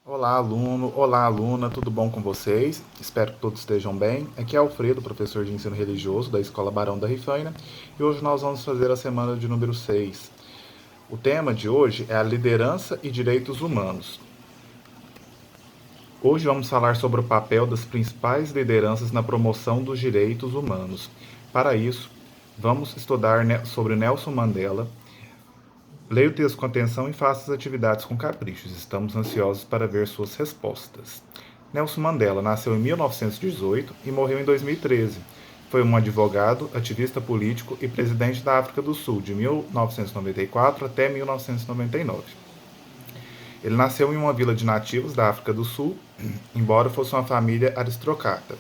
Olá, aluno, olá, aluna, tudo bom com vocês? Espero que todos estejam bem. Aqui é Alfredo, professor de ensino religioso da Escola Barão da Rifaina, e hoje nós vamos fazer a semana de número 6. O tema de hoje é a liderança e direitos humanos. Hoje vamos falar sobre o papel das principais lideranças na promoção dos direitos humanos. Para isso, vamos estudar sobre Nelson Mandela. Leia o texto com atenção e faça as atividades com caprichos. Estamos ansiosos para ver suas respostas. Nelson Mandela nasceu em 1918 e morreu em 2013. Foi um advogado, ativista político e presidente da África do Sul de 1994 até 1999. Ele nasceu em uma vila de nativos da África do Sul, embora fosse uma família aristocrata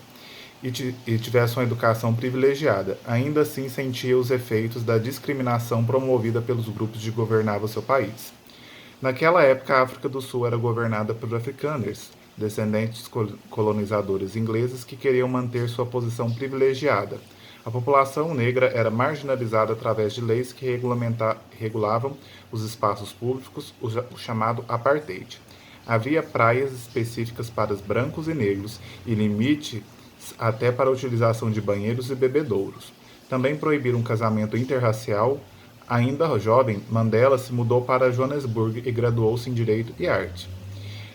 e tivesse uma educação privilegiada. Ainda assim, sentia os efeitos da discriminação promovida pelos grupos que governavam seu país. Naquela época, a África do Sul era governada por afrikaners, descendentes colonizadores ingleses que queriam manter sua posição privilegiada. A população negra era marginalizada através de leis que regulavam os espaços públicos, o chamado apartheid. Havia praias específicas para os brancos e negros e limites até para a utilização de banheiros e bebedouros. Também proibiram um casamento interracial. Ainda jovem, Mandela se mudou para Joanesburgo e graduou-se em Direito e Arte.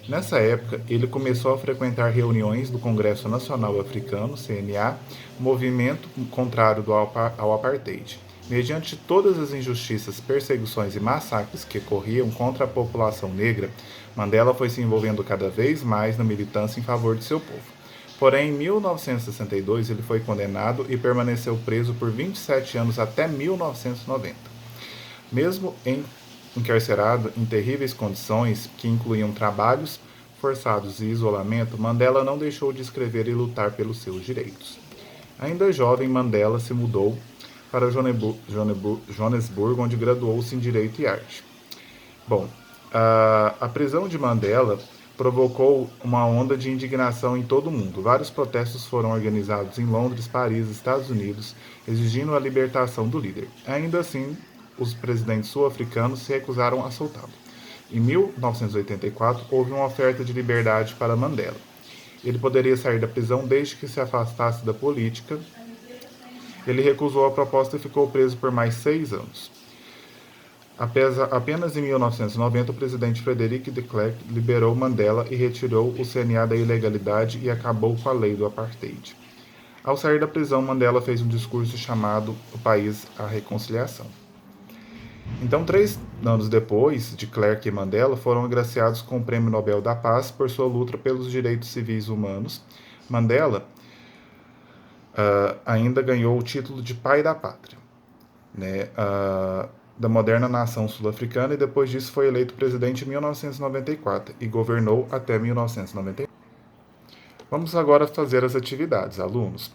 Nessa época, ele começou a frequentar reuniões do Congresso Nacional Africano, CNA, movimento contrário ao apartheid. Mediante todas as injustiças, perseguições e massacres que ocorriam contra a população negra, Mandela foi se envolvendo cada vez mais na militância em favor de seu povo. Porém, em 1962, ele foi condenado e permaneceu preso por 27 anos até 1990. Mesmo encarcerado em terríveis condições, que incluíam trabalhos forçados e isolamento, Mandela não deixou de escrever e lutar pelos seus direitos. Ainda jovem, Mandela se mudou para Joanesburgo, onde graduou-se em Direito e Arte. Bom, a prisão de Mandela provocou uma onda de indignação em todo o mundo. Vários protestos foram organizados em Londres, Paris, Estados Unidos, exigindo a libertação do líder. Ainda assim, os presidentes sul-africanos se recusaram a soltá-lo. Em 1984, houve uma oferta de liberdade para Mandela. Ele poderia sair da prisão desde que se afastasse da política. Ele recusou a proposta e ficou preso por mais 6 anos. Apenas em 1990, o presidente Frederic de Klerk liberou Mandela e retirou o CNA da ilegalidade e acabou com a lei do apartheid. Ao sair da prisão, Mandela fez um discurso chamado "O País à Reconciliação". Então, 3 anos depois, de Klerk e Mandela foram agraciados com o Prêmio Nobel da Paz por sua luta pelos direitos civis humanos. Mandela ainda ganhou o título de pai da pátria, né? Da moderna nação sul-africana, e depois disso foi eleito presidente em 1994 e governou até 1999. Vamos agora fazer as atividades, alunos.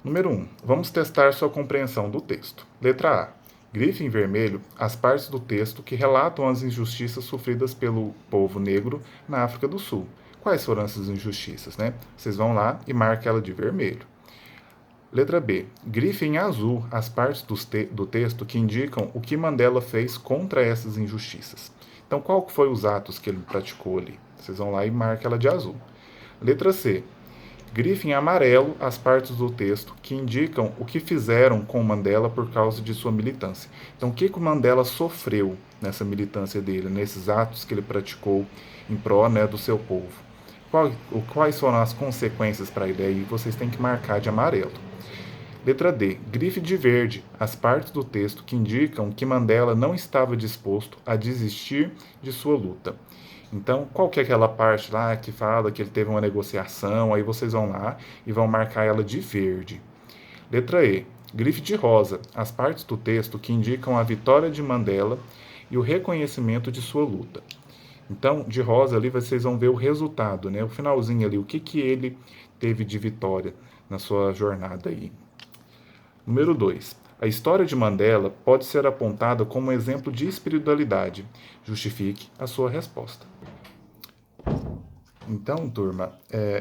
Número 1. Vamos testar sua compreensão do texto. Letra A. Grife em vermelho as partes do texto que relatam as injustiças sofridas pelo povo negro na África do Sul. Quais foram essas injustiças, né? Vocês vão lá e marquem ela de vermelho. Letra B. Grife em azul as partes do texto que indicam o que Mandela fez contra essas injustiças. Então, qual foi os atos que ele praticou ali? Vocês vão lá e marquem ela de azul. Letra C. Grife em amarelo as partes do texto que indicam o que fizeram com Mandela por causa de sua militância. Então, o que o Mandela sofreu nessa militância dele, nesses atos que ele praticou em prol, né, do seu povo? Quais foram as consequências para ele? Aí vocês têm que marcar de amarelo. Letra D. Grife de verde as partes do texto que indicam que Mandela não estava disposto a desistir de sua luta. Então, qual que é aquela parte lá que fala que ele teve uma negociação? Aí vocês vão lá e vão marcar ela de verde. Letra E. Grife de rosa as partes do texto que indicam a vitória de Mandela e o reconhecimento de sua luta. Então, de rosa ali vocês vão ver o resultado, né? O finalzinho ali, o que ele teve de vitória na sua jornada aí. Número 2. A história de Mandela pode ser apontada como um exemplo de espiritualidade. Justifique a sua resposta. Então, turma,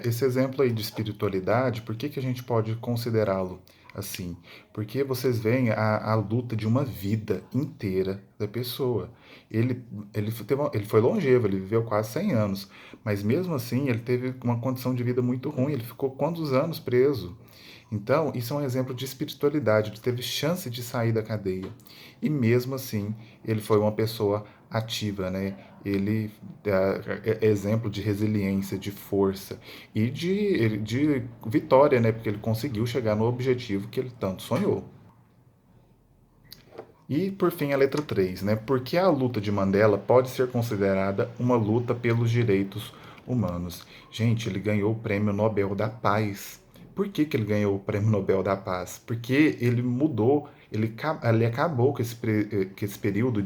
esse exemplo aí de espiritualidade, por que que a gente pode considerá-lo assim? Porque vocês veem a luta de uma vida inteira da pessoa. Ele, ele foi longevo, ele viveu quase 100 anos, mas mesmo assim ele teve uma condição de vida muito ruim, ele ficou quantos anos preso? Então, isso é um exemplo de espiritualidade, ele teve chance de sair da cadeia. E mesmo assim, ele foi uma pessoa ativa, né? Ele é exemplo de resiliência, de força e de vitória, né? Porque ele conseguiu chegar no objetivo que ele tanto sonhou. E, por fim, a letra 3, né? Por que a luta de Mandela pode ser considerada uma luta pelos direitos humanos? Gente, ele ganhou o Prêmio Nobel da Paz. Por que, que ele ganhou o Prêmio Nobel da Paz? Porque ele mudou, ele acabou com esse período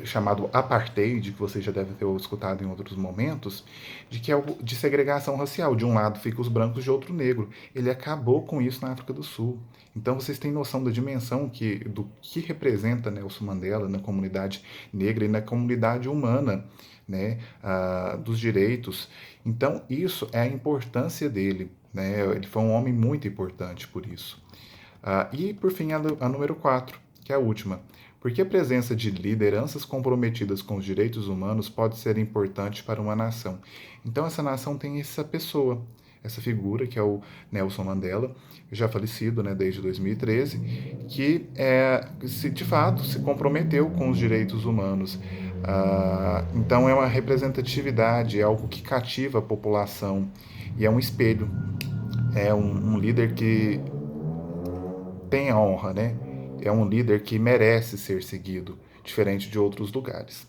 chamado apartheid, que vocês já devem ter escutado em outros momentos, de que é de segregação racial. De um lado fica os brancos, de outro negro. Ele acabou com isso na África do Sul. Então vocês têm noção da dimensão do que representa Nelson Mandela na comunidade negra e na comunidade humana, né, dos direitos. Então isso é a importância dele, né? Ele foi um homem muito importante por isso. E por fim a número 4, que é a última. Porque a presença de lideranças comprometidas com os direitos humanos pode ser importante para uma nação. Então essa nação tem essa pessoa, essa figura que é o Nelson Mandela, já falecido, né, desde 2013, que de fato se comprometeu com os direitos humanos. Então é uma representatividade, é algo que cativa a população e é um espelho, é um líder que tem a honra, né? É um líder que merece ser seguido, diferente de outros lugares.